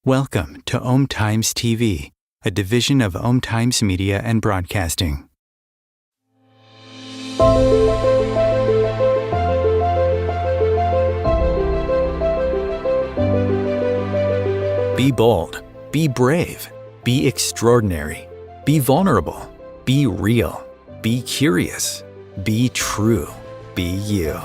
Welcome to Om Times TV, a division of Om Times Media and Broadcasting. Be bold, be brave, be extraordinary, be vulnerable, be real, be curious, be true, be you.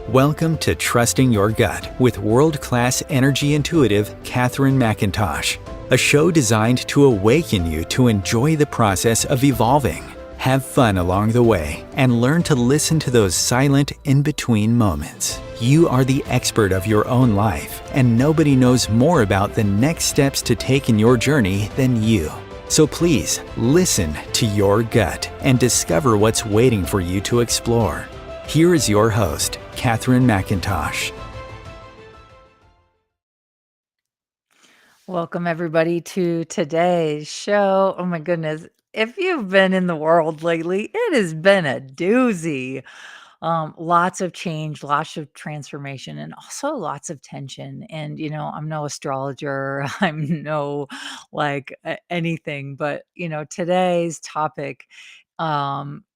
Welcome to Trusting Your Gut with world-class energy intuitive Catherine McIntosh, a show designed to awaken you to enjoy the process of evolving, have fun along the way, and learn to listen to those silent in-between moments. You are the expert of your own life, and nobody knows more about the next steps to take in your journey than you. So please, listen to your gut and discover what's waiting for you to explore. Here is your host, Catherine McIntosh. Welcome, everybody, to today's show. Oh, my goodness. If you've been in the world lately, it has been a doozy. Lots of change, lots of transformation, and also lots of tension. And, I'm no astrologer, I'm no anything, but, today's topic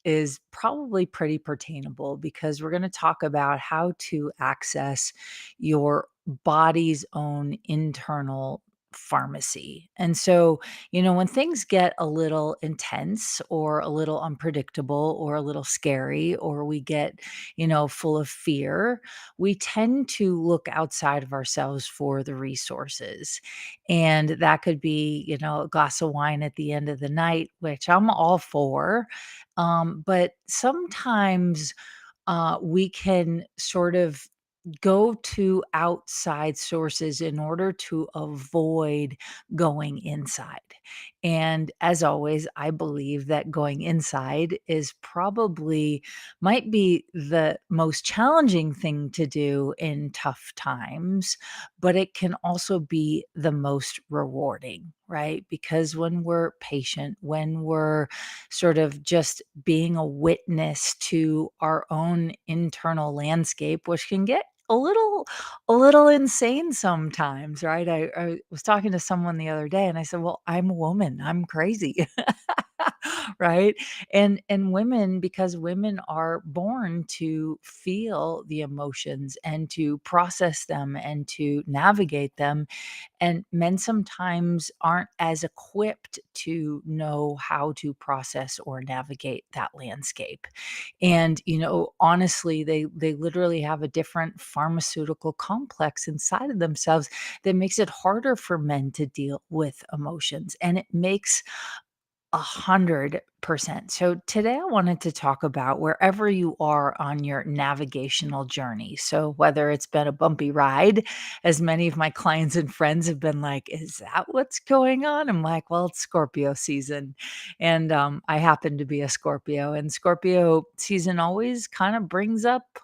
is probably pretty pertainable because we're going to talk about how to access your body's own internal pharmacy. And so, when things get a little intense or a little unpredictable or a little scary, or we get, full of fear, we tend to look outside of ourselves for the resources. And that could be, a glass of wine at the end of the night, which I'm all for. But sometimes we can sort of go to outside sources in order to avoid going inside. And as always, I believe that going inside is probably might be the most challenging thing to do in tough times, but it can also be the most rewarding, right? Because when we're patient, when we're sort of just being a witness to our own internal landscape, which can get a little insane sometimes, right? I was talking to someone the other day and I said, "Well, I'm a woman. I'm crazy." Right? And women, because women are born to feel the emotions and to process them and to navigate them, and men sometimes aren't as equipped to know how to process or navigate that landscape. And, honestly, they literally have a different pharmaceutical complex inside of themselves that makes it harder for men to deal with emotions. And it makes 100%. So today I wanted to talk about wherever you are on your navigational journey. So whether it's been a bumpy ride, as many of my clients and friends have been like, "Is that what's going on?" I'm like, "Well, it's Scorpio season." And I happen to be a Scorpio, and Scorpio season always kind of brings up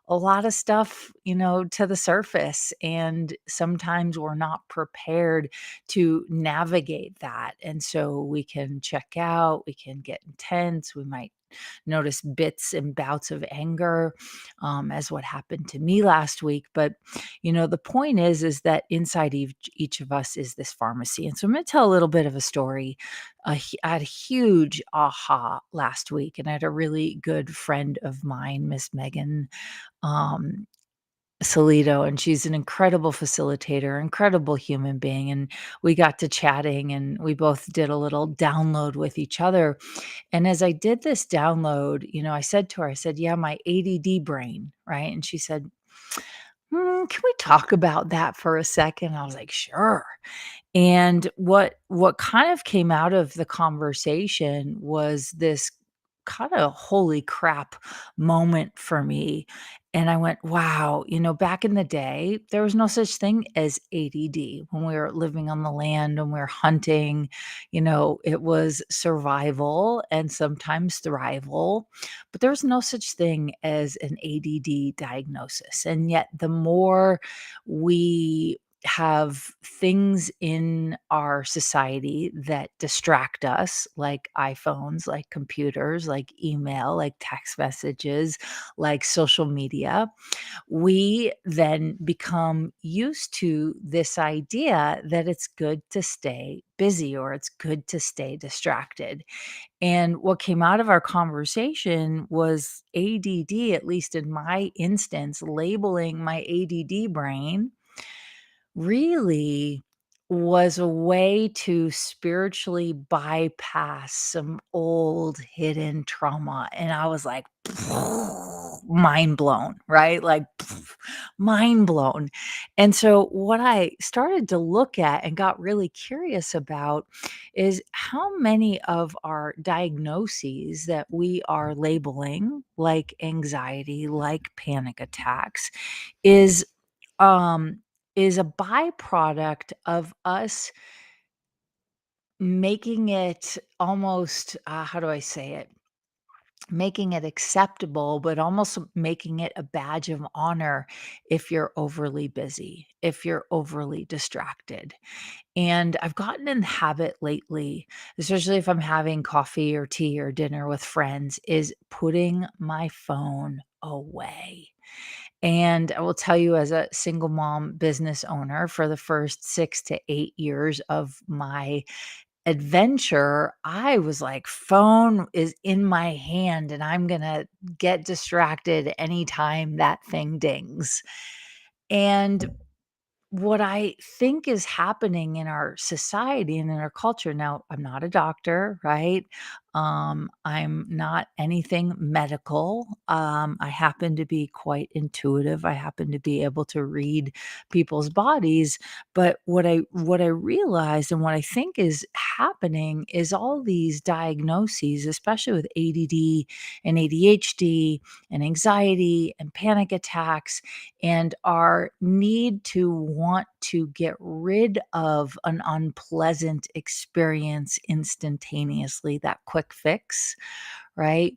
a lot of stuff, to the surface. And sometimes we're not prepared to navigate that. And so we can check out, we can get intense, we might notice bits and bouts of anger, as what happened to me last week. But, the point is that inside each of us is this pharmacy. And so I'm going to tell a little bit of a story. I had a huge aha last week, and I had a really good friend of mine, Miss Megan. Um, Salito, and she's an incredible facilitator, incredible human being. And we got to chatting and we both did a little download with each other. And as I did this download, I said to her, I said, "Yeah, my ADD brain," right? And she said, "Can we talk about that for a second?" I was like, "Sure." And what kind of came out of the conversation was this kinda holy crap moment for me. And I went, "Wow," back in the day, there was no such thing as ADD. When we were living on the land, when we were hunting, it was survival and sometimes thrival, but there was no such thing as an ADD diagnosis. And yet the more we have things in our society that distract us, like iPhones, like computers, like email, like text messages, like social media. We then become used to this idea that it's good to stay busy or it's good to stay distracted. And what came out of our conversation was ADD, at least in my instance, labeling my ADD brain really was a way to spiritually bypass some old hidden trauma. And I was like, mind blown, right? Like, mind blown. And so, what I started to look at and got really curious about is how many of our diagnoses that we are labeling, like anxiety, like panic attacks, is um is a byproduct of us making it almost, how do I say it? Making it acceptable, but almost making it a badge of honor if you're overly busy, if you're overly distracted. And I've gotten in the habit lately, especially if I'm having coffee or tea or dinner with friends, is putting my phone away. And I will tell you, as a single mom business owner, for the first 6 to 8 years of my adventure, I was like, phone is in my hand and I'm gonna get distracted anytime that thing dings. And what I think is happening in our society and in our culture now, I'm not a doctor, right? I'm not anything medical. I happen to be quite intuitive. I happen to be able to read people's bodies. But what I realized and what I think is happening is all these diagnoses, especially with ADD and ADHD and anxiety and panic attacks and our need to want to get rid of an unpleasant experience instantaneously, that quick fix, right?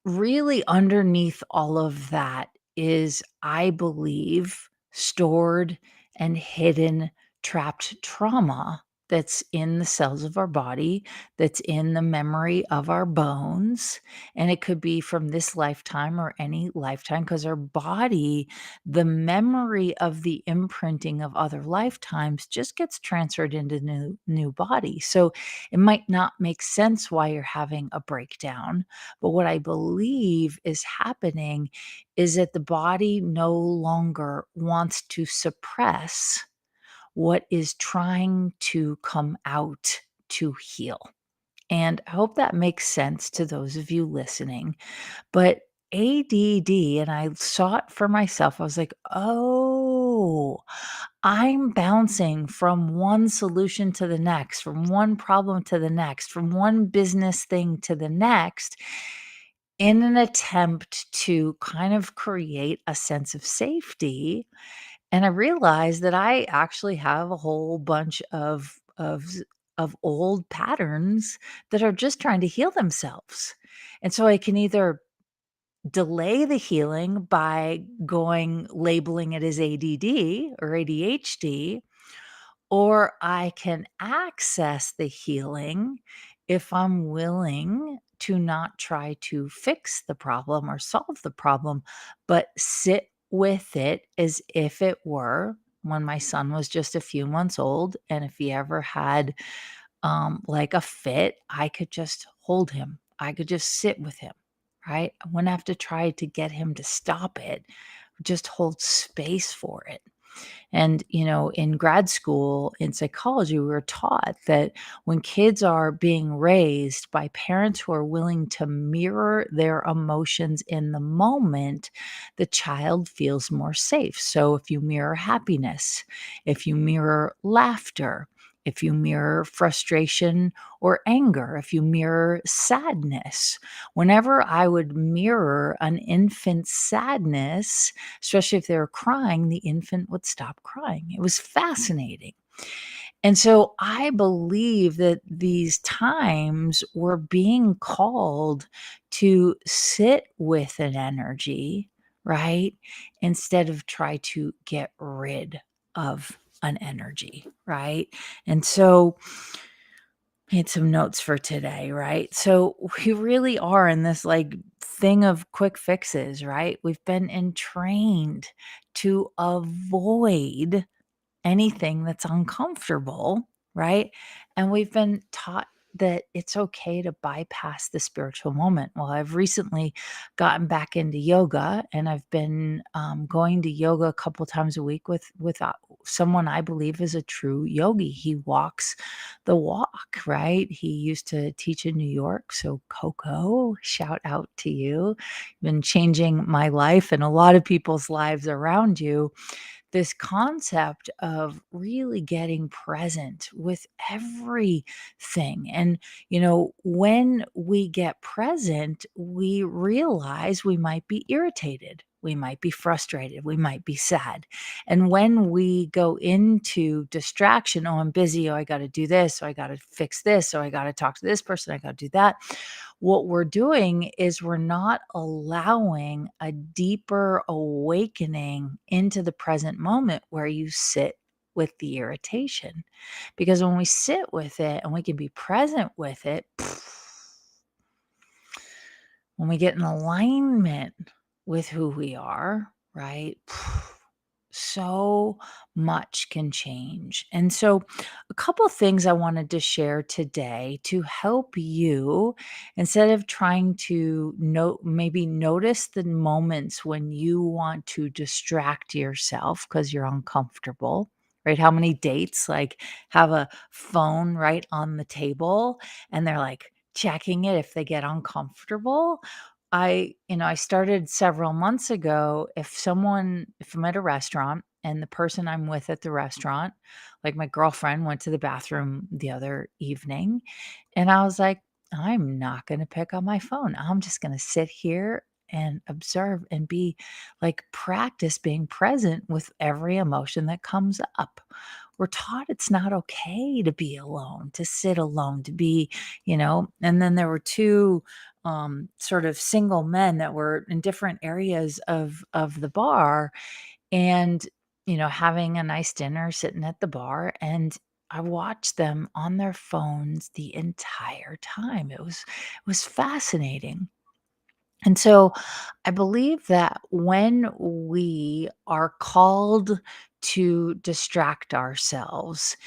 Really underneath all of that is, I believe, stored and hidden trapped trauma that's in the cells of our body, that's in the memory of our bones. And it could be from this lifetime or any lifetime, because our body, the memory of the imprinting of other lifetimes just gets transferred into new body. So it might not make sense why you're having a breakdown, but what I believe is happening is that the body no longer wants to suppress what is trying to come out to heal. And I hope that makes sense to those of you listening. But ADD, and I saw it for myself, I was like, oh, I'm bouncing from one solution to the next, from one problem to the next, from one business thing to the next in an attempt to kind of create a sense of safety. And I realized that I actually have a whole bunch of old patterns that are just trying to heal themselves. And so I can either delay the healing by going labeling it as ADD or ADHD, or I can access the healing if I'm willing to not try to fix the problem or solve the problem, but sit with it as if it were when my son was just a few months old. And if he ever had like a fit, I could just hold him, I could just sit with him, right? I wouldn't have to try to get him to stop it, just hold space for it. And, in grad school in psychology, we were taught that when kids are being raised by parents who are willing to mirror their emotions in the moment, the child feels more safe. So if you mirror happiness, if you mirror laughter, if you mirror frustration or anger, if you mirror sadness, whenever I would mirror an infant's sadness, especially if they were crying, the infant would stop crying. It was fascinating. And so I believe that these times we're being called to sit with an energy, right? Instead of try to get rid of an energy, right? And so made some notes for today, right? So we really are in this like thing of quick fixes, right? We've been entrained to avoid anything that's uncomfortable, right? And we've been taught that it's okay to bypass the spiritual moment. Well, I've recently gotten back into yoga, and I've been going to yoga a couple times a week with someone I believe is a true yogi. He walks the walk, right? He used to teach in New York. So, Coco, shout out to you. Been changing my life and a lot of people's lives around you, this concept of really getting present with everything. And, when we get present, we realize we might be irritated. We might be frustrated. We might be sad. And when we go into distraction, oh, I'm busy. Oh, I got to do this. Oh, I got to fix this. Oh, I got to talk to this person. I got to do that. What we're doing is we're not allowing a deeper awakening into the present moment where you sit with the irritation. Because when we sit with it and we can be present with it, when we get in alignment with who we are, right? So much can change. And so, a couple things I wanted to share today to help you instead of trying to maybe notice the moments when you want to distract yourself because you're uncomfortable. Right? How many dates like have a phone right on the table and they're like checking it if they get uncomfortable? I started several months ago. If I'm at a restaurant and the person I'm with at the restaurant, like my girlfriend went to the bathroom the other evening, and I was like, I'm not going to pick up my phone. I'm just going to sit here and observe and be like practice being present with every emotion that comes up. We're taught it's not okay to be alone, to sit alone, to be, and then there were two sort of single men that were in different areas of the bar, and having a nice dinner, sitting at the bar, and I watched them on their phones the entire time. It was fascinating. And so I believe that when we are called to distract ourselves,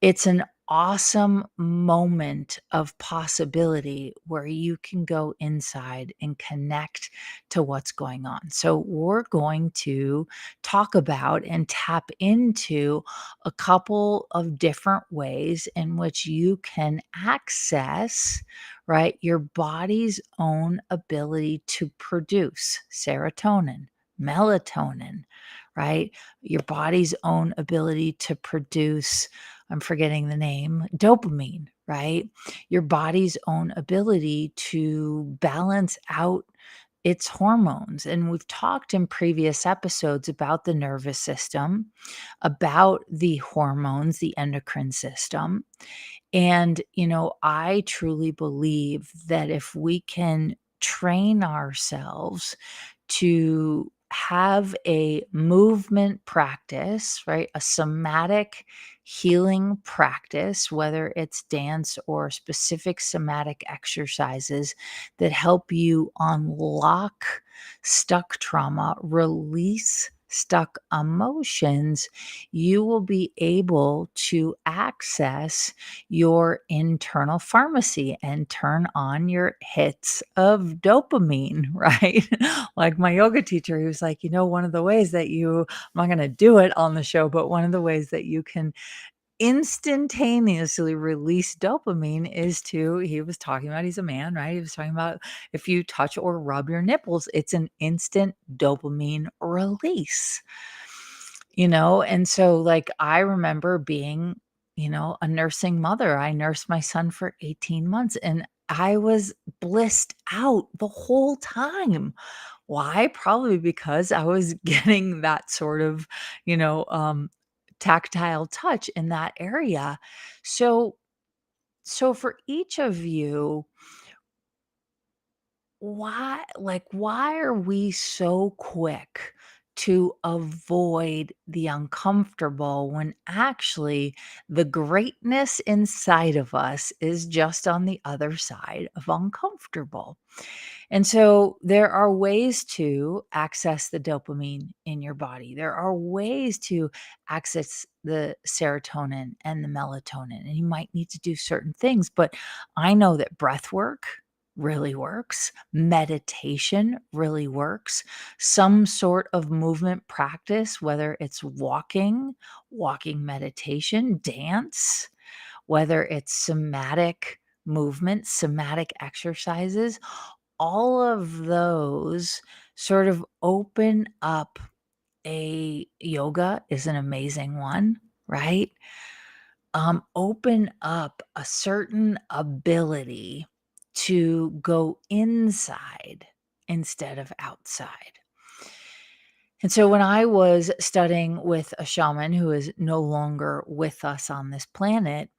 it's an awesome moment of possibility where you can go inside and connect to what's going on. So, we're going to talk about and tap into a couple of different ways in which you can access, right, your body's own ability to produce serotonin, melatonin, right? Your body's own ability to produce, I'm forgetting the name, dopamine, right? Your body's own ability to balance out its hormones. And we've talked in previous episodes about the nervous system, about the hormones, the endocrine system. And, I truly believe that if we can train ourselves to have a movement practice, right? A somatic healing practice, whether it's dance or specific somatic exercises that help you unlock stuck trauma, release stuck emotions, you will be able to access your internal pharmacy and turn on your hits of dopamine, right? Like my yoga teacher, he was like, one of the ways that I'm not going to do it on the show, but one of the ways that you can instantaneously release dopamine is he was talking about, he's a man, right? He was talking about if you touch or rub your nipples, it's an instant dopamine release. And so like I remember being, a nursing mother. I nursed my son for 18 months and I was blissed out the whole time. Why? Probably because I was getting that sort of, tactile touch in that area. So for each of you, why are we so quick to avoid the uncomfortable when actually the greatness inside of us is just on the other side of uncomfortable. And so there are ways to access the dopamine in your body. There are ways to access the serotonin and the melatonin, and you might need to do certain things. But I know that breath work really works, meditation really works, some sort of movement practice, whether it's walking meditation, dance, whether it's somatic movement, somatic exercises, all of those sort of open up a yoga is an amazing one, right? Open up a certain ability to go inside instead of outside. And so when I was studying with a shaman who is no longer with us on this planet,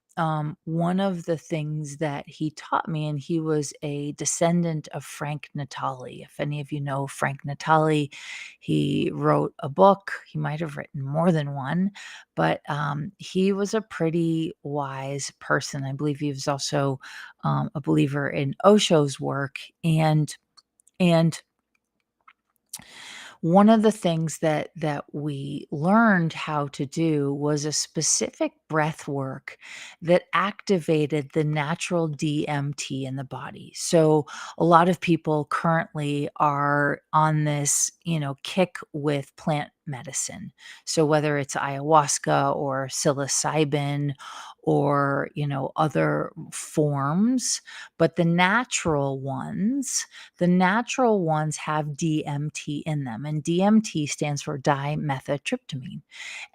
one of the things that he taught me, and he was a descendant of Frank Natali. If any of you know Frank Natali, he wrote a book. He might have written more than one, but he was a pretty wise person. I believe he was also a believer in Osho's work, and one of the things that we learned how to do was a specific breath work that activated the natural DMT in the body. So a lot of people currently are on this, kick with plant medicine. So whether it's ayahuasca or psilocybin or, other forms, but the natural ones have DMT in them, and DMT stands for dimethyltryptamine,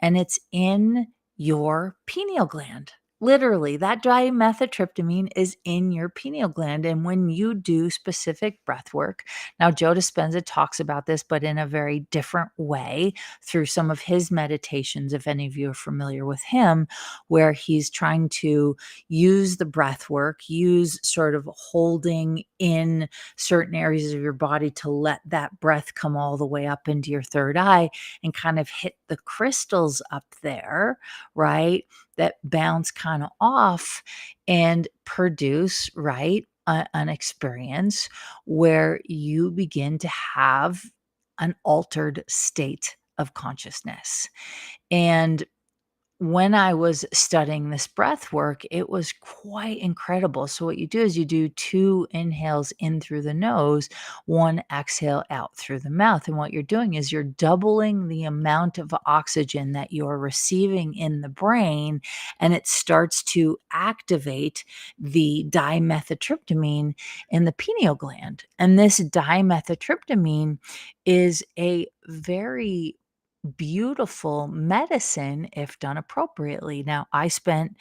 and it's in your pineal gland. Literally, that dimethyltryptamine is in your pineal gland, and when you do specific breath work, now Joe Dispenza talks about this, but in a very different way through some of his meditations, if any of you are familiar with him, where he's trying to use the breath work, use sort of holding in certain areas of your body to let that breath come all the way up into your third eye and kind of hit the crystals up there, right? That bounce kind of off and produce, right? An experience where you begin to have an altered state of consciousness. And when I was studying this breath work, it was quite incredible. So, what you do is you do 2 inhales in through the nose, 1 exhale out through the mouth. And what you're doing is you're doubling the amount of oxygen that you're receiving in the brain, and it starts to activate the dimethyltryptamine in the pineal gland. And this dimethyltryptamine is a very beautiful medicine if done appropriately. Now, I spent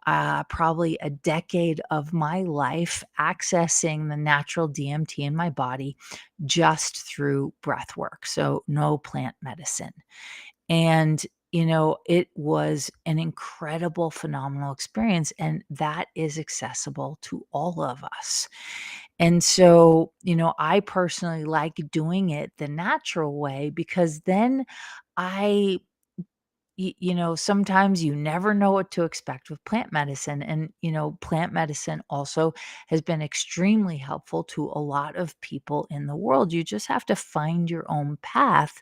probably a decade of my life accessing the natural DMT in my body just through breath work. So, no plant medicine. And, it was an incredible, phenomenal experience. And that is accessible to all of us. And so, I personally like doing it the natural way because then I sometimes you never know what to expect with plant medicine. And, plant medicine also has been extremely helpful to a lot of people in the world. You just have to find your own path.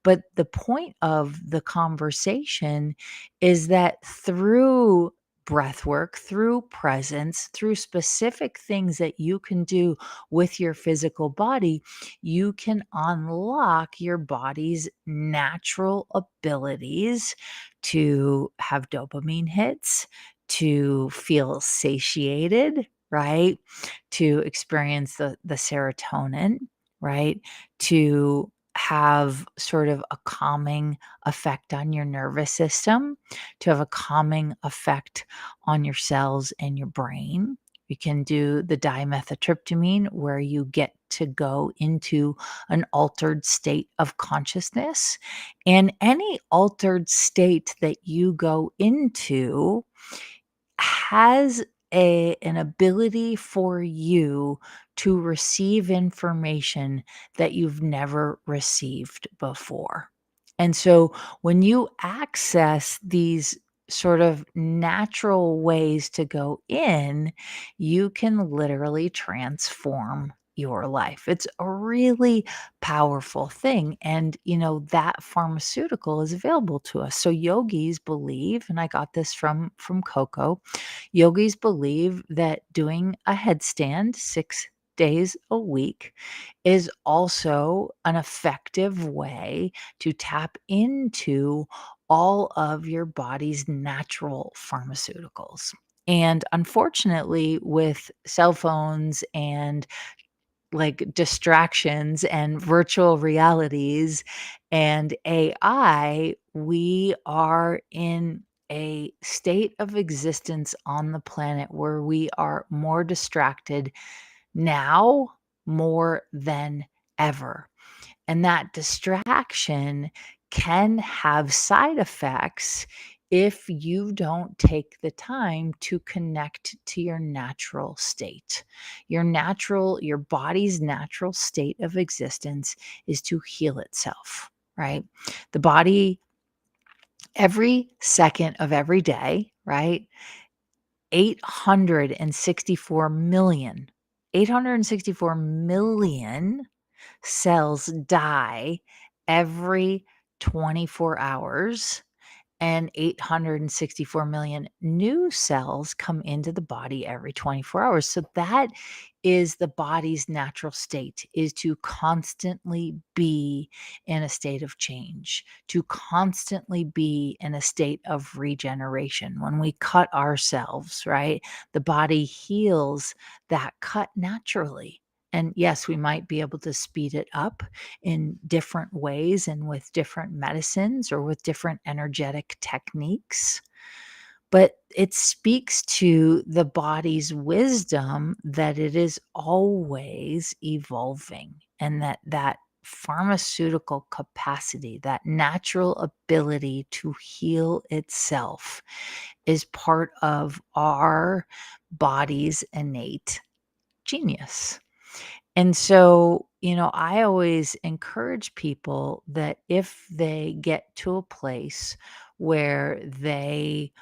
But the point of the conversation is that through breath work, through presence, through specific things that you can do with your physical body, you can unlock your body's natural abilities to have dopamine hits, to feel satiated, right? To experience the serotonin, right? To have sort of a calming effect on your nervous system, to have a calming effect on your cells and your brain. You can do the dimethyltryptamine where you get to go into an altered state of consciousness. And any altered state that you go into has an ability for you to receive information that you've never received before. And so when you access these sort of natural ways to go in, you can literally transform your life. It's a really powerful thing. And, that pharmaceutical is available to us. So yogis believe, and I got this from Coco, yogis believe that doing a headstand 6 days a week is also an effective way to tap into all of your body's natural pharmaceuticals. And unfortunately, with cell phones and like distractions and virtual realities and AI, we are in a state of existence on the planet where we are more distracted now more than ever. And that distraction can have side effects if you don't take the time to connect to your natural state. Your body's natural state of existence is to heal itself, right? The body, every second of every day, right? 864 million, 864 million cells die every 24 hours, and 864 million new cells come into the body every 24 hours. So that is the body's natural state, is to constantly be in a state of change, to constantly be in a state of regeneration. When we cut ourselves, right, the body heals that cut naturally. And yes, we might be able to speed it up in different ways and with different medicines or with different energetic techniques. But it speaks to the body's wisdom that it is always evolving, and that pharmaceutical capacity, that natural ability to heal itself, is part of our body's innate genius. And so, I always encourage people that if they get to a place where they,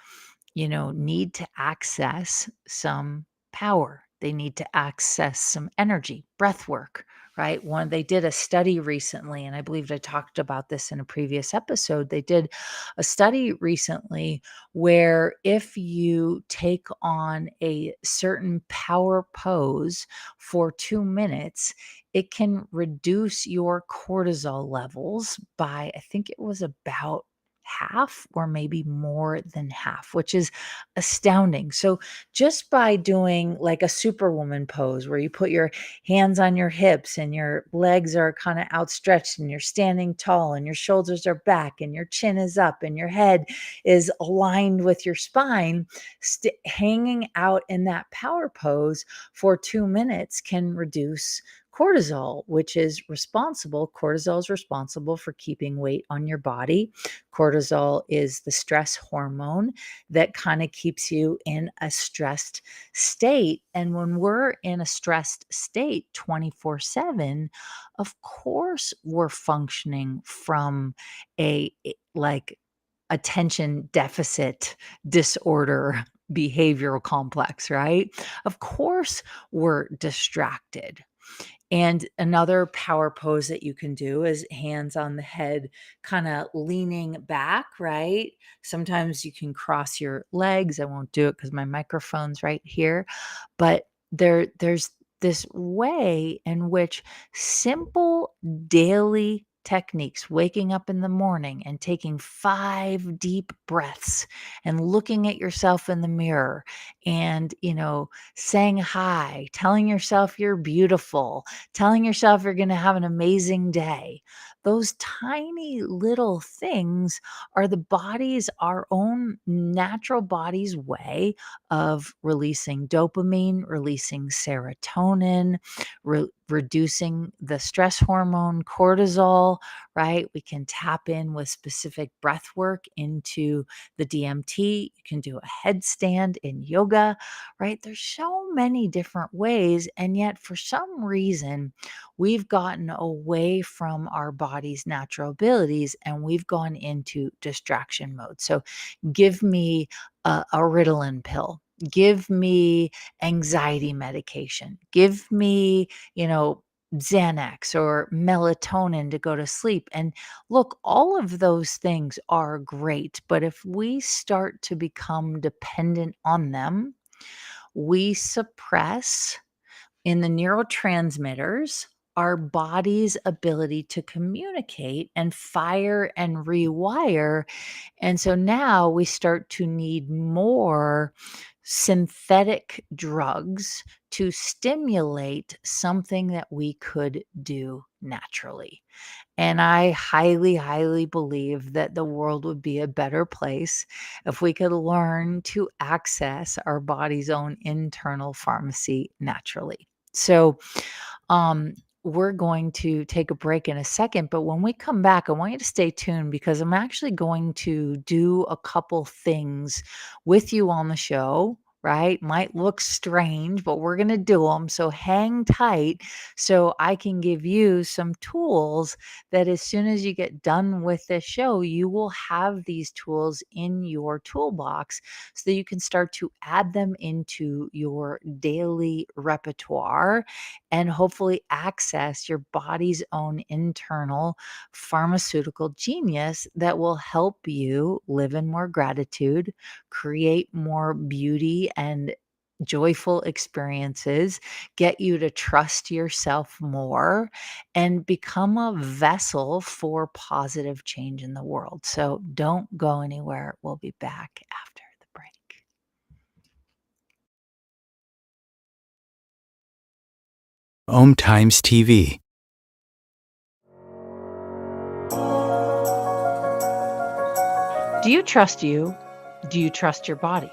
need to access some power, they need to access some energy, breath work, right? One, they did a study recently, and I believe I talked about this in a previous episode. They did a study recently where if you take on a certain power pose for 2 minutes, it can reduce your cortisol levels by, I think it was about half or maybe more than half, which is astounding. So, just by doing like a superwoman pose where you put your hands on your hips and your legs are kind of outstretched and you're standing tall and your shoulders are back and your chin is up and your head is aligned with your spine, hanging out in that power pose for 2 minutes can reduce cortisol, which is responsible. Cortisol is responsible for keeping weight on your body. Cortisol is the stress hormone that kind of keeps you in a stressed state. And when we're in a stressed state 24/7, of course, we're functioning from like attention deficit disorder behavioral complex, right? Of course, we're distracted. And another power pose that you can do is hands on the head, kind of leaning back, right? Sometimes you can cross your legs. I won't do it because my microphone's right here. But there's this way in which simple daily techniques, waking up in the morning and taking 5 deep breaths and looking at yourself in the mirror and, saying hi, telling yourself you're beautiful, telling yourself you're going to have an amazing day. Those tiny little things are our own natural body's way of releasing dopamine, releasing serotonin, reducing the stress hormone cortisol, right? We can tap in with specific breath work into the DMT. You can do a headstand in yoga, right? There's so many different ways. And yet, for some reason, we've gotten away from our body's natural abilities, and we've gone into distraction mode. So give me a Ritalin pill, give me anxiety medication, give me, Xanax or melatonin to go to sleep. And look, all of those things are great, but if we start to become dependent on them, we suppress in the neurotransmitters our body's ability to communicate and fire and rewire. And so now we start to need more synthetic drugs to stimulate something that we could do naturally. And I highly, highly believe that the world would be a better place if we could learn to access our body's own internal pharmacy naturally. So, um, we're going to take a break in a second, but when we come back, I want you to stay tuned because I'm actually going to do a couple things with you on the show. Right? Might look strange, but we're going to do them. So hang tight so I can give you some tools that as soon as you get done with this show, you will have these tools in your toolbox so that you can start to add them into your daily repertoire and hopefully access your body's own internal pharmaceutical genius that will help you live in more gratitude, create more beauty and joyful experiences, get you to trust yourself more, and become a vessel for positive change in the world. So don't go anywhere. We'll be back after the break. Om Times TV. Do you trust you? Do you trust your body?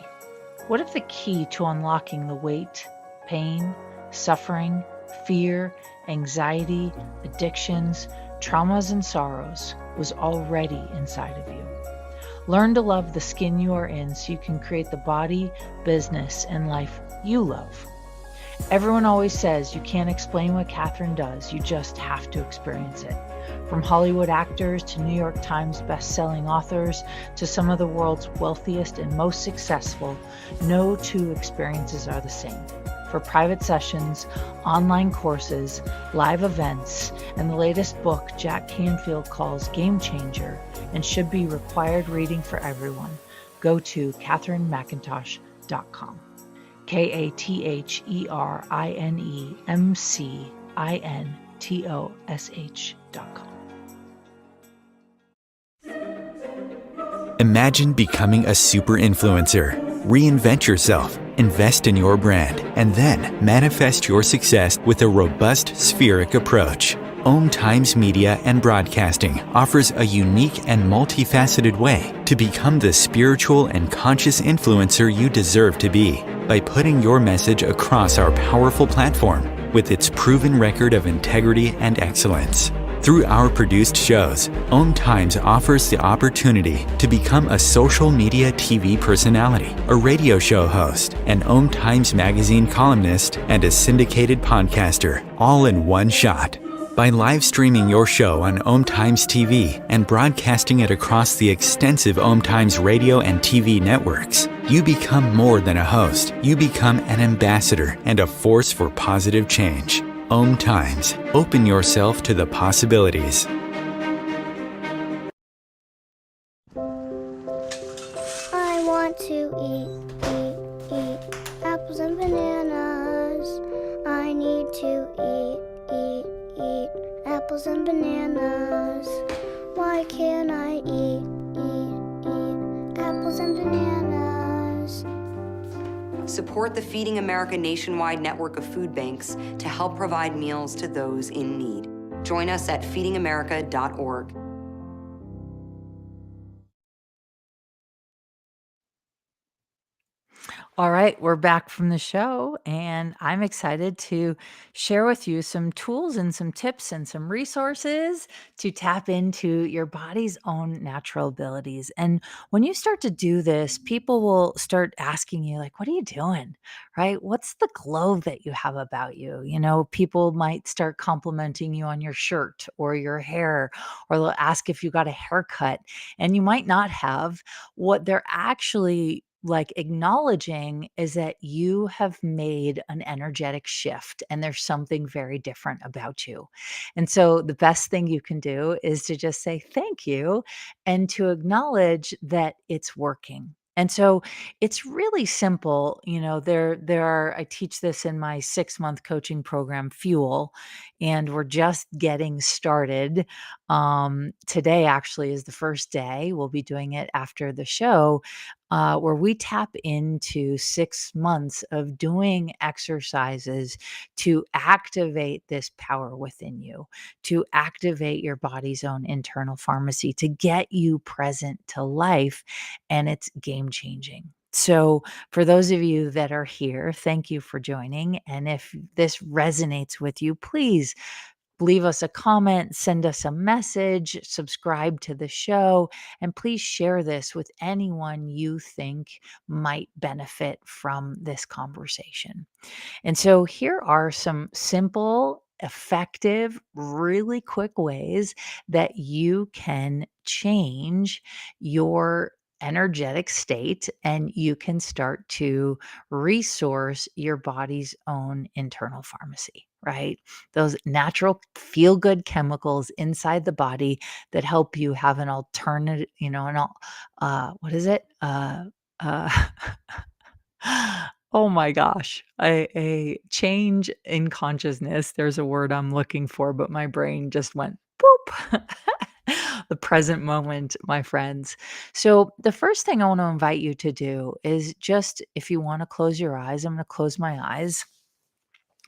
What if the key to unlocking the weight, pain, suffering, fear, anxiety, addictions, traumas, and sorrows was already inside of you? Learn to love the skin you are in so you can create the body, business, and life you love. Everyone always says you can't explain what Catherine does, you just have to experience it. From Hollywood actors to New York Times best-selling authors to some of the world's wealthiest and most successful, no two experiences are the same. For private sessions, online courses, live events, and the latest book Jack Canfield calls Game Changer and should be required reading for everyone, go to katherinemcintosh.com. KatherineMcintosh.com. Imagine becoming a super influencer. Reinvent yourself, invest in your brand, and then manifest your success with a robust spheric approach. Om Times Media and Broadcasting offers a unique and multifaceted way to become the spiritual and conscious influencer you deserve to be by putting your message across our powerful platform with its proven record of integrity and excellence. Through our produced shows, Om Times offers the opportunity to become a social media TV personality, a radio show host, an Om Times magazine columnist, and a syndicated podcaster, all in one shot. By live streaming your show on Om Times TV and broadcasting it across the extensive Om Times radio and TV networks, you become more than a host. You become an ambassador and a force for positive change. Om Times. Open yourself to the possibilities. I want to eat apples and bananas. I need to eat apples and bananas. Why can't I eat apples and bananas? Support the Feeding America nationwide network of food banks to help provide meals to those in need. Join us at feedingamerica.org. All right, we're back from the show, and I'm excited to share with you some tools and some tips and some resources to tap into your body's own natural abilities. And when you start to do this, people will start asking you, like, what are you doing? Right? What's the glow that you have about you? People might start complimenting you on your shirt or your hair, or they'll ask if you got a haircut, and you might not have. What they're actually like acknowledging is that you have made an energetic shift and there's something very different about you. And so the best thing you can do is to just say thank you and to acknowledge that it's working. And so it's really simple. I teach this in my 6-month coaching program, Fuel, and we're just getting started. Today actually is the first day. We'll be doing it after the show, where we tap into 6 months of doing exercises to activate this power within you, to activate your body's own internal pharmacy, to get you present to life. And it's game changing. So, for those of you that are here, thank you for joining. And if this resonates with you, please leave us a comment, send us a message, subscribe to the show, and please share this with anyone you think might benefit from this conversation. And so here are some simple, effective, really quick ways that you can change your energetic state and you can start to resource your body's own internal pharmacy, right? Those natural feel good chemicals inside the body that help you have an alternative, what is it? Uh, Oh my gosh, a change in consciousness. There's a word I'm looking for, but my brain just went boop. The present moment, my friends. So, the first thing I want to invite you to do is just if you want to close your eyes, I'm going to close my eyes.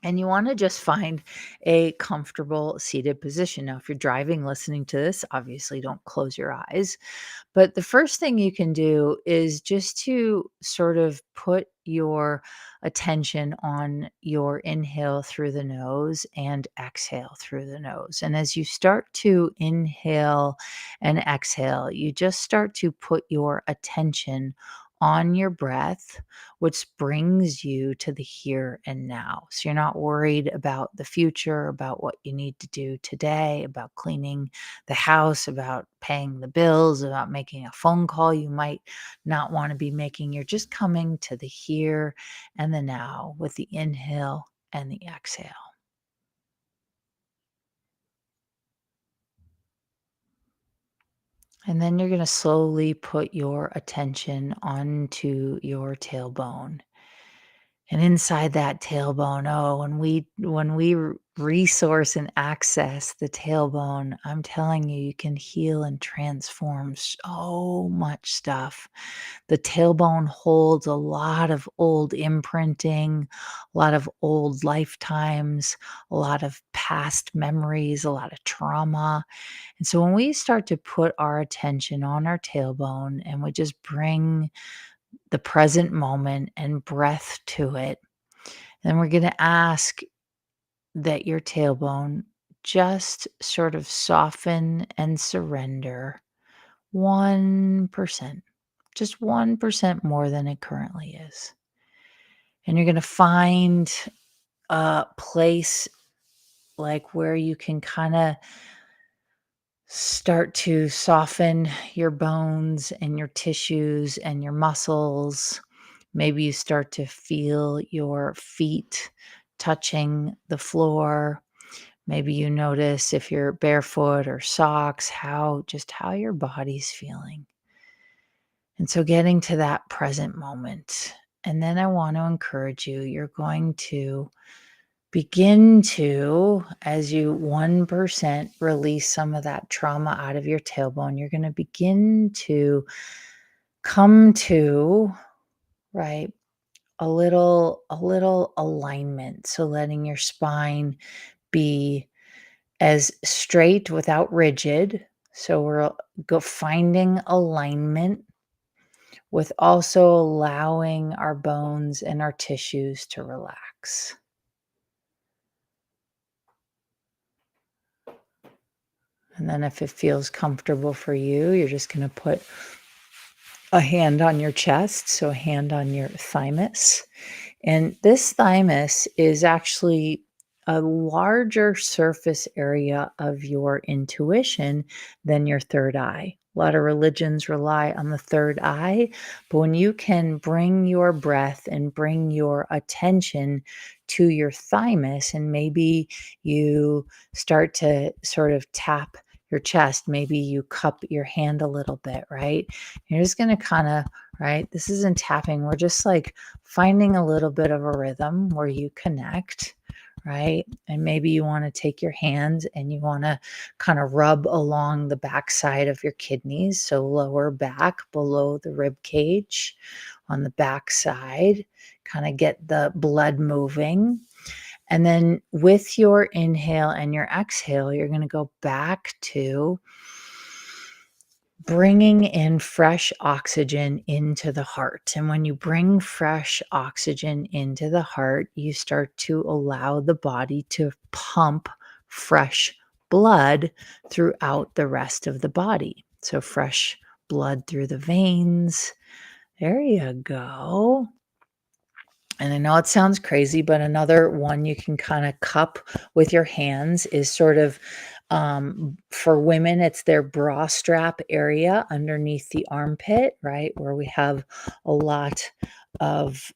And you want to just find a comfortable seated position. Now, if you're driving, listening to this, obviously don't close your eyes. But the first thing you can do is just to sort of put your attention on your inhale through the nose and exhale through the nose. And as you start to inhale and exhale, you just start to put your attention on your breath, which brings you to the here and now. So you're not worried about the future, about what you need to do today, about cleaning the house, about paying the bills, about making a phone call you might not want to be making. You're just coming to the here and the now with the inhale and the exhale. And then you're going to slowly put your attention onto your tailbone. And inside that tailbone, oh, when we resource and access the tailbone, I'm telling you, you can heal and transform so much stuff. The tailbone holds a lot of old imprinting, a lot of old lifetimes, a lot of past memories, a lot of trauma. And so when we start to put our attention on our tailbone and we just bring the present moment and breath to it. Then we're going to ask that your tailbone just sort of soften and surrender 1%, just 1% more than it currently is. And you're going to find a place like where you can kind of start to soften your bones and your tissues and your muscles. Maybe you start to feel your feet touching the floor. Maybe you notice if you're barefoot or socks, how your body's feeling. And so getting to that present moment. And then I want to encourage you, you're going to begin to, as you 1% release some of that trauma out of your tailbone, you're going to begin to come to, right, a little alignment. So letting your spine be as straight without rigid. So we're finding alignment with also allowing our bones and our tissues to relax. And then if it feels comfortable for you, you're just going to put a hand on your chest, so a hand on your thymus. And this thymus is actually a larger surface area of your intuition than your third eye. A lot of religions rely on the third eye, but when you can bring your breath and bring your attention to your thymus, and maybe you start to sort of tap your chest, maybe you cup your hand a little bit, right? You're just going to kind of, right? This isn't tapping. We're just like finding a little bit of a rhythm where you connect, right? And maybe you want to take your hands and you want to kind of rub along the backside of your kidneys. So lower back below the rib cage on the backside, kind of get the blood moving. And then with your inhale and your exhale, you're going to go back to bringing in fresh oxygen into the heart. And when you bring fresh oxygen into the heart, you start to allow the body to pump fresh blood throughout the rest of the body. So fresh blood through the veins. There you go. And I know it sounds crazy, but another one you can kind of cup with your hands is sort of for women, it's their bra strap area underneath the armpit, right? Where we have a lot of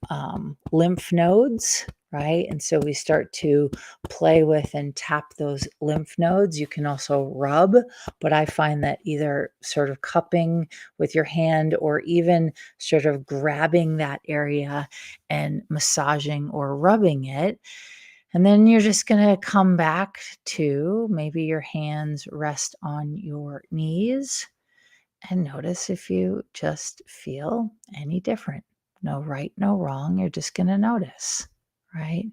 lymph nodes, right? And so we start to play with and tap those lymph nodes. You can also rub, but I find that either sort of cupping with your hand or even sort of grabbing that area and massaging or rubbing it. And then you're just going to come back to maybe your hands rest on your knees and notice if you just feel any different. No right, no wrong. You're just going to notice, right?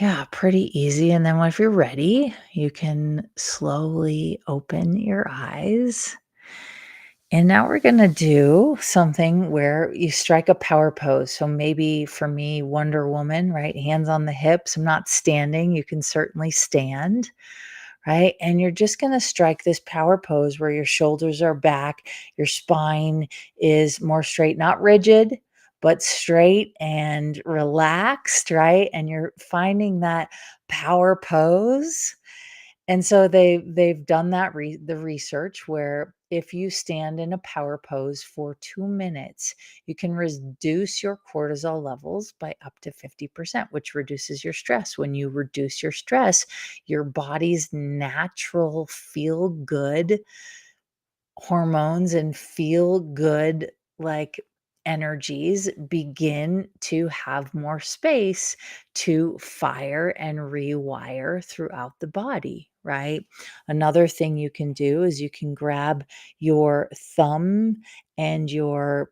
Yeah, pretty easy. And then if you're ready, you can slowly open your eyes. And now we're going to do something where you strike a power pose. So maybe for me, Wonder Woman, right? Hands on the hips. I'm not standing. You can certainly stand, right? And you're just going to strike this power pose where your shoulders are back, your spine is more straight, not rigid, but straight and relaxed, right? And you're finding that power pose. And so they've done that the research where if you stand in a power pose for 2 minutes, you can reduce your cortisol levels by up to 50%, which reduces your stress. When you reduce your stress, your body's natural feel good hormones and feel good like energies begin to have more space to fire and rewire throughout the body, right? Another thing you can do is you can grab your thumb and your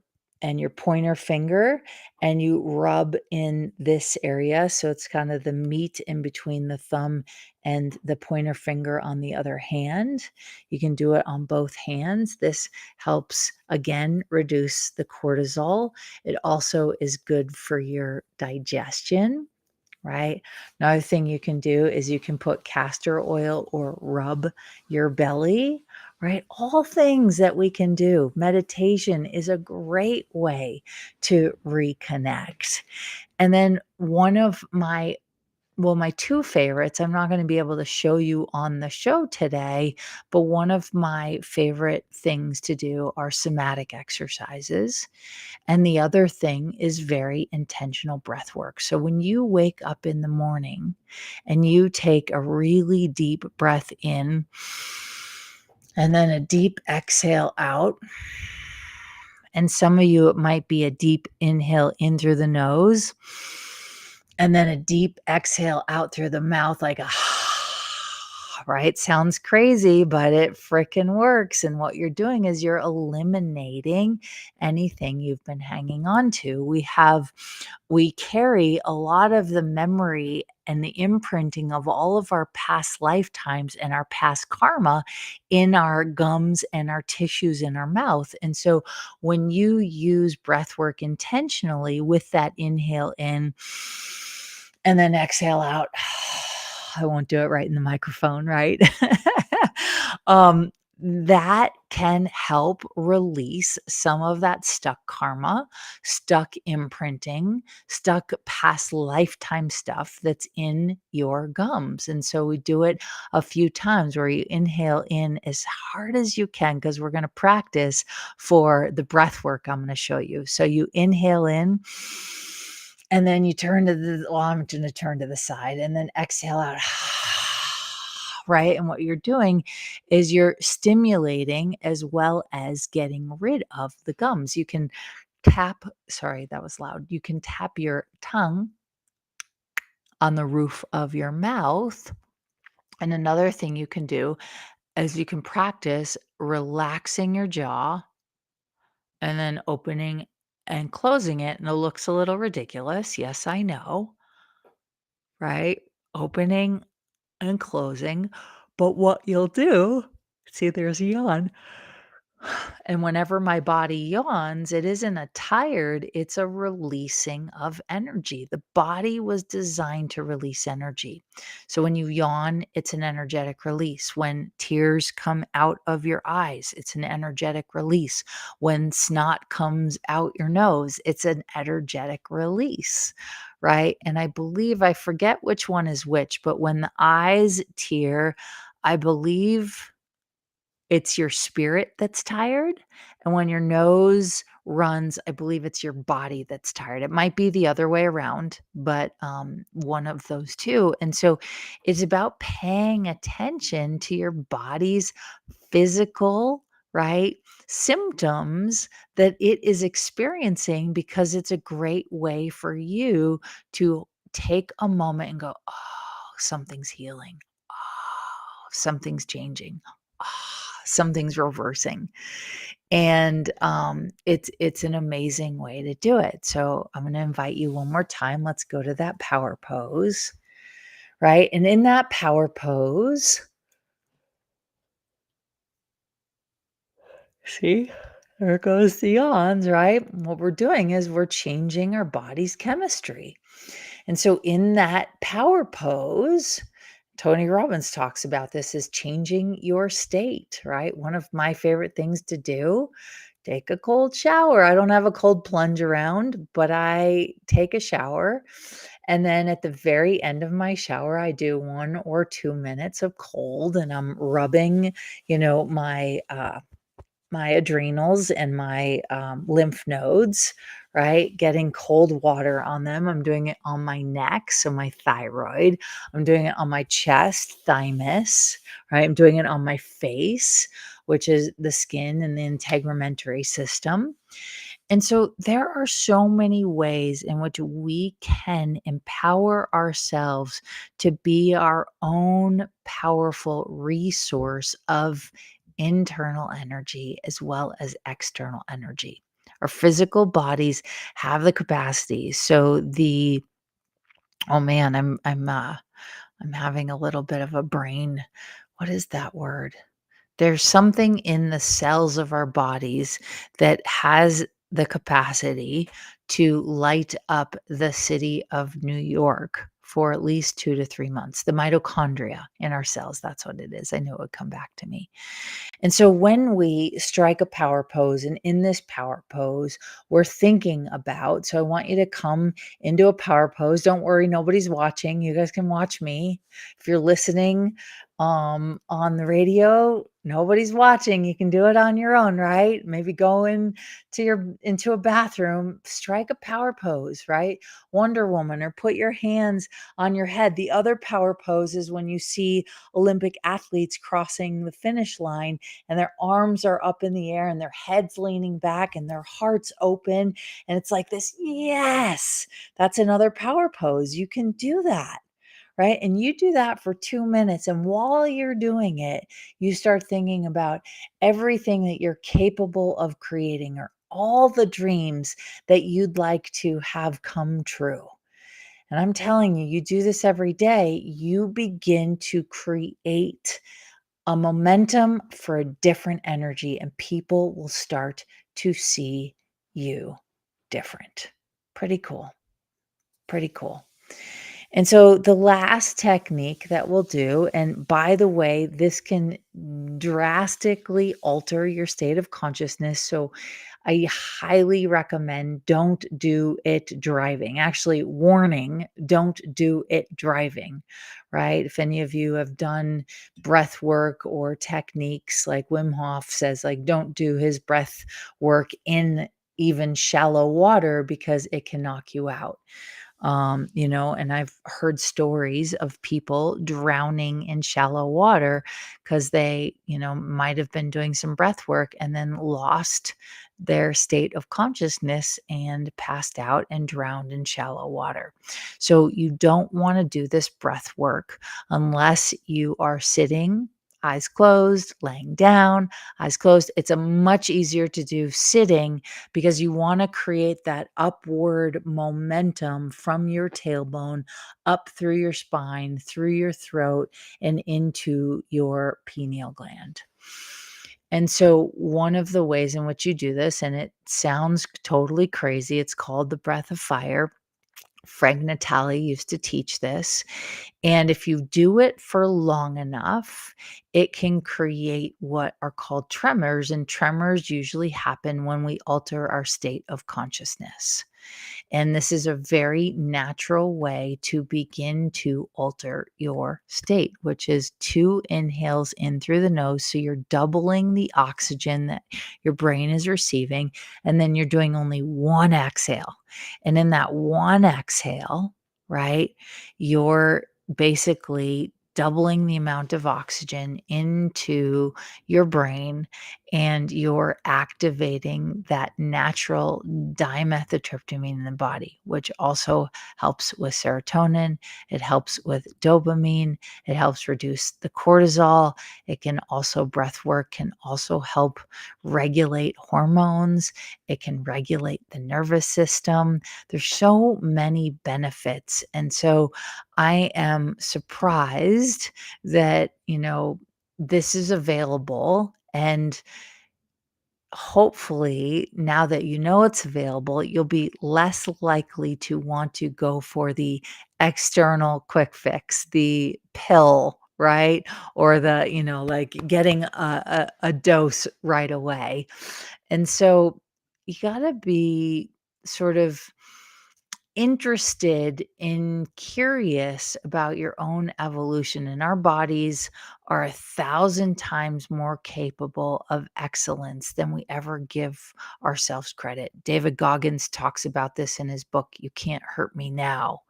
pointer finger and you rub in this area, so it's kind of the meat in between the thumb and the pointer finger on the other hand. You can do it on both hands. This helps, again, reduce the cortisol. It also is good for your digestion, right? Another thing you can do is you can put castor oil or rub your belly, right? All things that we can do. Meditation is a great way to reconnect. And then one of my my two favorites, I'm not going to be able to show you on the show today, but one of my favorite things to do are somatic exercises. And the other thing is very intentional breath work. So when you wake up in the morning and you take a really deep breath in and then a deep exhale out, and some of you, it might be a deep inhale in through the nose and then a deep exhale out through the mouth, like a right? Sounds crazy, but it frickin' works. And what you're doing is you're eliminating anything you've been hanging on to. We carry a lot of the memory and the imprinting of all of our past lifetimes and our past karma in our gums and our tissues in our mouth. And so when you use breath work intentionally with that inhale in and then exhale out, I won't do it right in the microphone, right? That can help release some of that stuck karma, stuck imprinting, stuck past lifetime stuff that's in your gums. And so we do it a few times where you inhale in as hard as you can because we're going to practice for the breath work I'm going to show you. So you inhale in and then you turn to I'm going to turn to the side and then exhale out. Right. And what you're doing is you're stimulating as well as getting rid of the gums. You can sorry, that was loud. You can tap your tongue on the roof of your mouth. And another thing you can do is you can practice relaxing your jaw and then opening and closing it. And it looks a little ridiculous. Yes, I know. Right? Opening and closing. But what you'll do, see, there's a yawn. And whenever my body yawns, it isn't a tired, it's a releasing of energy. The body was designed to release energy. So when you yawn, it's an energetic release. When tears come out of your eyes, it's an energetic release. When snot comes out your nose, it's an energetic release, right? And I believe, I forget which one is which, but when the eyes tear, I believe it's your spirit that's tired, and when your nose runs, I believe it's your body that's tired. It might be the other way around, but, one of those 2, and so it's about paying attention to your body's physical, right, symptoms that it is experiencing because it's a great way for you to take a moment and go, "Oh, something's healing. Oh, something's changing. Something's reversing." And it's an amazing way to do it. So I'm going to invite you one more time. Let's go to that power pose, right? And in that power pose, see, there goes the yawns, right? What we're doing is we're changing our body's chemistry. And so in that power pose, Tony Robbins talks about this is changing your state, right? One of my favorite things to do, take a cold shower. I don't have a cold plunge around, but I take a shower. And then at the very end of my shower, I do 1 or 2 minutes of cold and I'm rubbing, my adrenals and my lymph nodes, right? Getting cold water on them. I'm doing it on my neck, so my thyroid. I'm doing it on my chest, thymus, right? I'm doing it on my face, which is the skin and the integumentary system. And so there are so many ways in which we can empower ourselves to be our own powerful resource of internal energy as well as external energy. Our physical bodies have the capacity. So oh man, I'm having a little bit of a brain. What is that word? There's something in the cells of our bodies that has the capacity to light up the city of New York for at least 2 to 3 months. The mitochondria in our cells, that's what it is. I knew it would come back to me. And so when we strike a power pose, and in this power pose, we're thinking about, so I want you to come into a power pose. Don't worry, nobody's watching. You guys can watch me. If you're listening on the radio, nobody's watching. You can do it on your own, right? Maybe go into a bathroom, strike a power pose, right? Wonder Woman, or put your hands on your head. The other power pose is when you see Olympic athletes crossing the finish line and their arms are up in the air and their heads leaning back and their hearts open. And it's like this, yes, that's another power pose. You can do that, right? And you do that for 2 minutes. And while you're doing it, you start thinking about everything that you're capable of creating or all the dreams that you'd like to have come true. And I'm telling you, you do this every day, you begin to create a momentum for a different energy, and people will start to see you different. Pretty cool. Pretty cool. And so the last technique that we'll do, and by the way, this can drastically alter your state of consciousness. So I highly recommend don't do it driving. Actually, warning, don't do it driving, right? If any of you have done breath work or techniques like Wim Hof says, like, don't do his breath work in even shallow water because it can knock you out. And I've heard stories of people drowning in shallow water because they, might have been doing some breath work and then lost their state of consciousness and passed out and drowned in shallow water. So you don't want to do this breath work unless you are sitting, eyes closed, laying down, eyes closed. It's a much easier to do sitting because you want to create that upward momentum from your tailbone up through your spine, through your throat, and into your pineal gland. And so, one of the ways in which you do this, and it sounds totally crazy, it's called the breath of fire. Frank Natali used to teach this. And if you do it for long enough, it can create what are called tremors. And tremors usually happen when we alter our state of consciousness. And this is a very natural way to begin to alter your state, which is 2 inhales in through the nose. So you're doubling the oxygen that your brain is receiving. And then you're doing only 1 exhale. And in that 1 exhale, right, you're basically doubling the amount of oxygen into your brain, and you're activating that natural dimethyltryptamine in the body, which also helps with serotonin. It helps with dopamine. It helps reduce the cortisol. It can also, breath work can also help regulate hormones. It can regulate the nervous system. There's so many benefits. And so I am surprised that, this is available. And hopefully, now that you know it's available, you'll be less likely to want to go for the external quick fix, the pill, right? Or the, like getting a dose right away. And so you got to be sort of interested and curious about your own evolution. And our bodies are 1,000 times more capable of excellence than we ever give ourselves credit. David Goggins talks about this in his book, You Can't Hurt Me Now.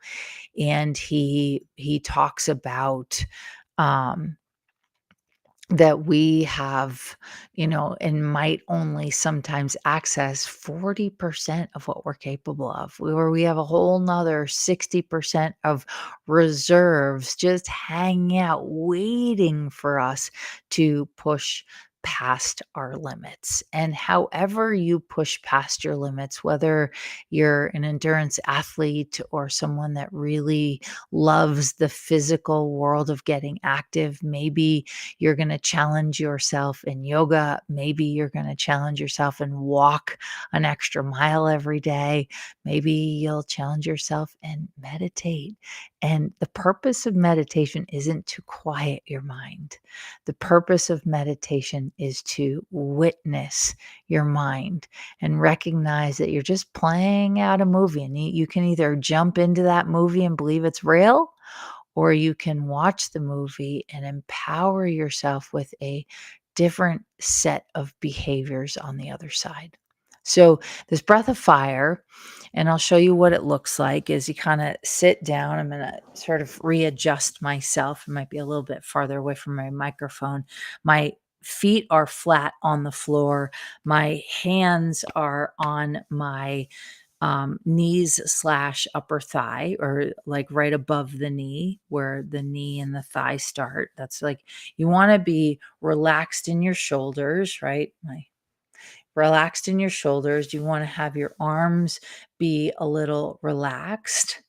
And he talks about um that we have, and might only sometimes access 40% of what we're capable of, where we have a whole nother 60% of reserves just hanging out, waiting for us to push past our limits. And however you push past your limits, whether you're an endurance athlete or someone that really loves the physical world of getting active, maybe you're going to challenge yourself in yoga. Maybe you're going to challenge yourself and walk an extra mile every day. Maybe you'll challenge yourself and meditate. And the purpose of meditation isn't to quiet your mind. The purpose of meditation is to witness your mind and recognize that you're just playing out a movie. And you can either jump into that movie and believe it's real, or you can watch the movie and empower yourself with a different set of behaviors on the other side. So, this breath of fire, and I'll show you what it looks like, is you kind of sit down. I'm going to sort of readjust myself. I might be a little bit farther away from my microphone. My feet are flat on the floor. My hands are on my knees slash upper thigh, or like right above the knee where the knee and the thigh start. That's like, you want to be relaxed in your shoulders, right? Relaxed in your shoulders. You want to have your arms be a little relaxed.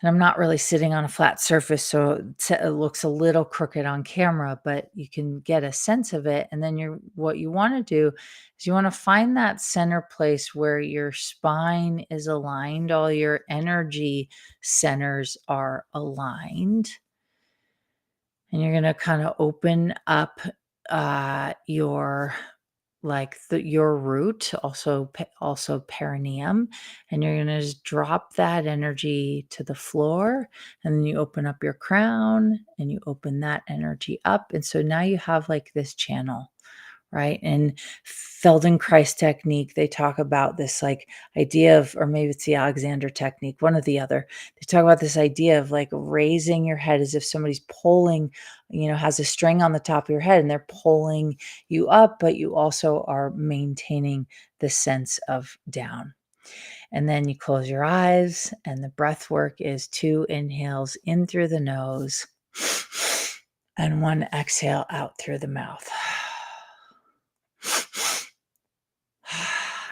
And I'm not really sitting on a flat surface, so it looks a little crooked on camera, but you can get a sense of it. And then what you want to do is you want to find that center place where your spine is aligned, all your energy centers are aligned. And you're going to kind of open up your your root, also perineum, and you're going to just drop that energy to the floor, and then you open up your crown and you open that energy up, and so now you have like this channel, right? And Feldenkrais technique, they talk about this like idea of, or maybe it's the Alexander technique, one or the other. They talk about this idea of like raising your head as if somebody's pulling, has a string on the top of your head and they're pulling you up, but you also are maintaining the sense of down. And then you close your eyes, and the breath work is 2 inhales in through the nose and 1 exhale out through the mouth.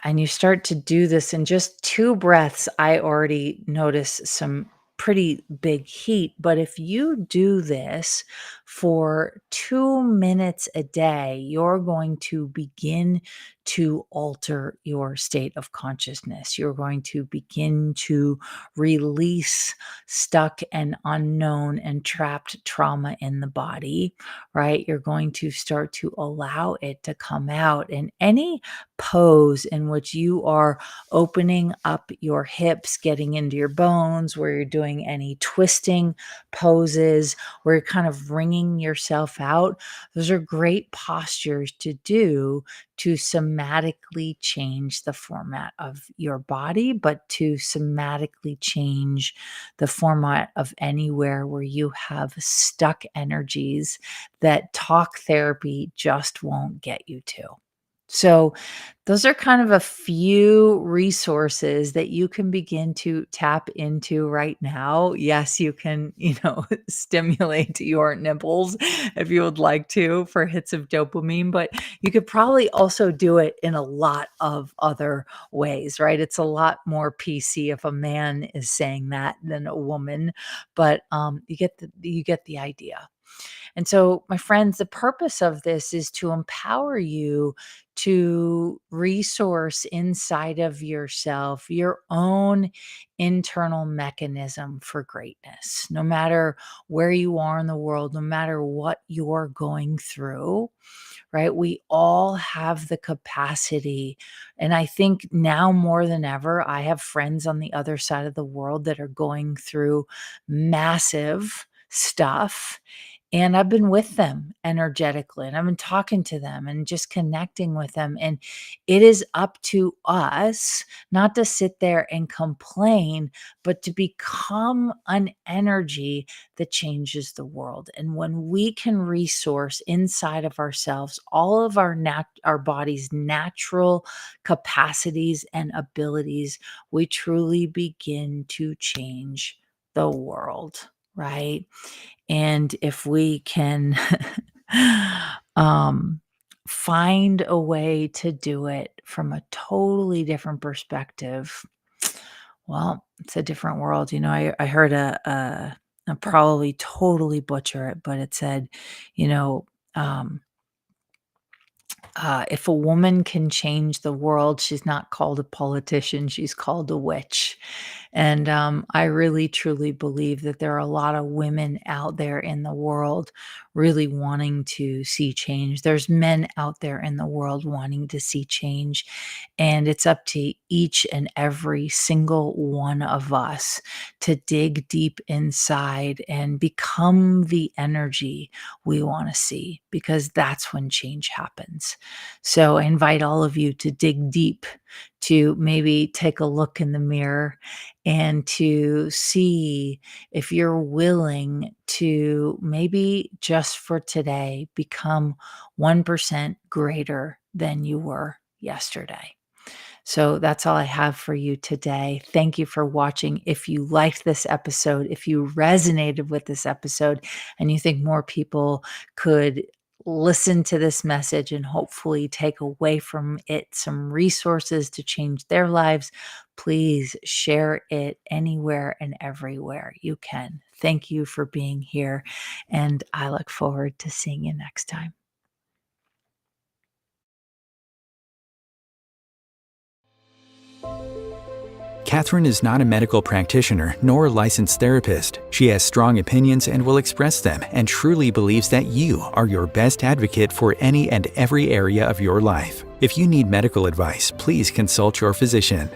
And you start to do this in just 2 breaths. I already notice some pretty big heat. But if you do this for 2 minutes a day, you're going to begin to alter your state of consciousness. You're going to begin to release stuck and unknown and trapped trauma in the body, right? You're going to start to allow it to come out. And any pose in which you are opening up your hips, getting into your bones, where you're doing any twisting poses, where you're kind of wringing yourself out, those are great postures to do to somatically change the format of your body, but to somatically change the format of anywhere where you have stuck energies that talk therapy just won't get you to. So those are kind of a few resources that you can begin to tap into right now. Yes, you can, stimulate your nipples if you would like to for hits of dopamine, but you could probably also do it in a lot of other ways, right? It's a lot more PC if a man is saying that than a woman, but you get the idea. And so, my friends, the purpose of this is to empower you to resource inside of yourself your own internal mechanism for greatness. No matter where you are in the world, no matter what you're going through, right? We all have the capacity. And I think now more than ever, I have friends on the other side of the world that are going through massive stuff, and I've been with them energetically, and I've been talking to them and just connecting with them. And it is up to us not to sit there and complain, but to become an energy that changes the world. And when we can resource inside of ourselves all of our body's natural capacities and abilities, we truly begin to change the world, right? And if we can um, find a way to do it from a totally different perspective, well, it's a different world. I heard I'll probably totally butcher it, but it said, you know, um, if a woman can change the world, she's not called a politician, she's called a witch. And I really, truly believe that there are a lot of women out there in the world really wanting to see change. There's men out there in the world wanting to see change. And it's up to each and every single one of us to dig deep inside and become the energy we want to see, because that's when change happens. So I invite all of you to dig deep, to maybe take a look in the mirror and to see if you're willing to maybe just for today become 1% greater than you were yesterday. So that's all I have for you today. Thank you for watching. If you liked this episode, if you resonated with this episode, and you think more people could listen to this message and hopefully take away from it some resources to change their lives, please share it anywhere and everywhere you can. Thank you for being here, and I look forward to seeing you next time. Catherine is not a medical practitioner nor a licensed therapist. She has strong opinions and will express them, and truly believes that you are your best advocate for any and every area of your life. If you need medical advice, please consult your physician.